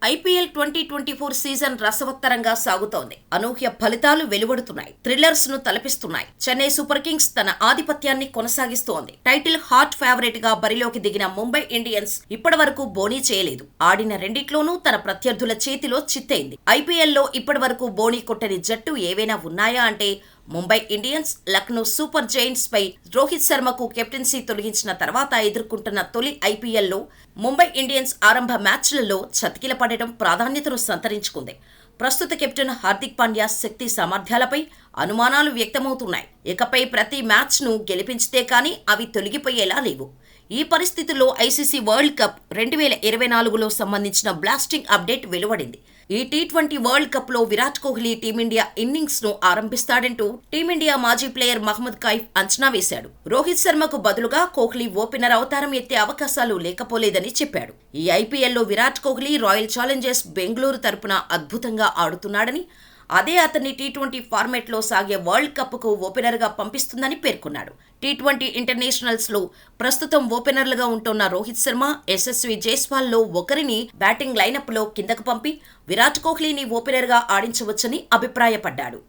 IPL 2024 season రసవత్తరంగా సాగుతోంది. అనూహ్య ఫలితాలు వెలువడుతున్నాయి. థ్రిల్లర్స్ ను తలపిస్తున్నాయి. చెన్నై సూపర్ కింగ్స్ తన ఆధిపత్యాన్ని కొనసాగిస్తోంది. టైటిల్ హాట్ ఫేవరెట్ గా బరిలోకి దిగిన ముంబై ఇండియన్స్ ఇప్పటివరకు బోనీ చేయలేదు. ఆడిన రెండిట్లోనూ తన ప్రత్యర్థుల చేతిలో చిత్తైంది. ఐపీఎల్లో ఇప్పటివరకు బోనీ కొట్టని జట్టు ఏవైనా ఉన్నాయా అంటే Mumbai Indians, Lucknow Super Giants పై రోహిత్ శర్మకు కెప్టెన్సీ తొలగించిన తర్వాత ఎదుర్కొంటున్న తొలి ఐపీఎల్లో ముంబై ఇండియన్స్ ఆరంభ మ్యాచ్లలో చతికిలపడటం ప్రాధాన్యతను సంతరించుకుంది. ప్రస్తుత కెప్టెన్ హార్దిక్ పాండ్యా శక్తి సామర్థ్యాలపై అనుమానాలు వ్యక్తమవుతున్నాయి. ఇకపై ప్రతి మ్యాచ్ను గెలిపించితే కానీ అవి తొలగిపోయేలా లేవు. ఈ పరిస్థితుల్లో ఐసీసీ వరల్డ్ కప్ 2024లో సంబంధించిన బ్లాస్టింగ్ అప్డేట్ వెలువడింది. ఈ టీ20 వరల్డ్ కప్ లో విరాట్ కోహ్లీ టీమిండియా ఇన్నింగ్స్ ను ఆరంభిస్తాడంటూ టీమిండియా మాజీ ప్లేయర్ మహ్మద్ కైఫ్ అంచనా వేశాడు. రోహిత్ శర్మకు బదులుగా కోహ్లీ ఓపెనర్ అవతారం ఎత్తే అవకాశాలు లేకపోలేదని చెప్పాడు. ఈ ఐపీఎల్లో విరాట్ కోహ్లీ రాయల్ ఛాలెంజర్స్ బెంగళూరు తరపున అద్భుతంగా ఆడుతున్నాడని, అదే అతన్ని టీ20 ఫార్మాట్ లో సాగే వరల్డ్ కప్ కు ఓపెనర్ గా పంపిస్తుందని పేర్కొన్నాడు. టీ20 ఇంటర్నేషనల్స్ లో ప్రస్తుతం ఓపెనర్లుగా ఉంటున్న రోహిత్ శర్మ, యశస్వి జైస్వాల్ లో ఒకరిని బ్యాటింగ్ లైనప్ లో కిందకు పంపి విరాట్ కోహ్లీని ఓపెనర్ గా ఆడించవచ్చని అభిప్రాయపడ్డాడు.